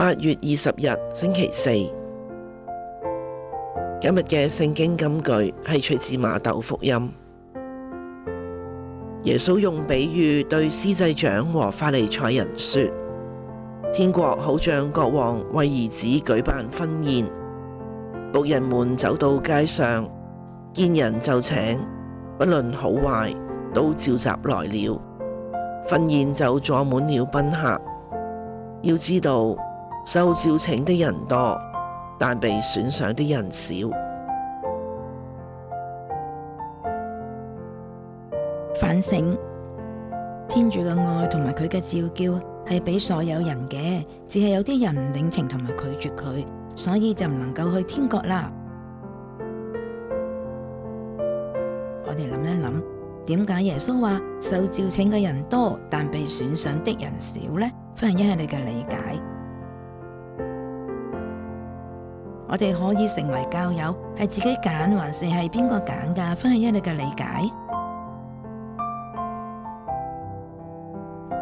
8月20日星期四，今日嘅聖經金句係出自馬竇福音。耶穌用比喻對司祭長和法利賽人說：天國好像國王為兒子舉辦婚宴，僕人們走到街上，見人就請，不論好壞，都召集來了。婚宴就坐滿了賓客。要知道，受召請的人多，但被選上的人少。反省，天主嘅愛同埋佢嘅召叫係俾所有人嘅，只係有啲人唔領情同埋拒絕佢，所以就唔能夠去天國啦。我哋諗一諗，點解耶穌話受召請嘅人多，但被選上的人少呢？分享一下你嘅理解。我哋可以成為教友，係自己揀還是係邊個揀㗎？分享一下你嘅理解。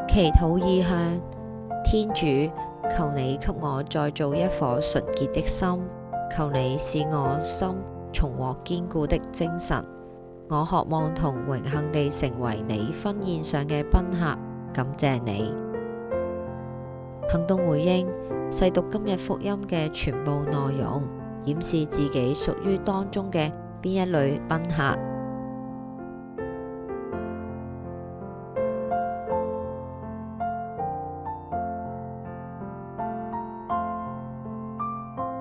祈禱意向：天主，求你給我再造一顆純潔的心，求你使我心重獲堅固的精神。我渴望同榮幸地成為你婚宴上嘅賓客，感謝你。行動回應：細讀今日福音嘅全部內容，檢視自己屬於當中嘅邊一類賓客。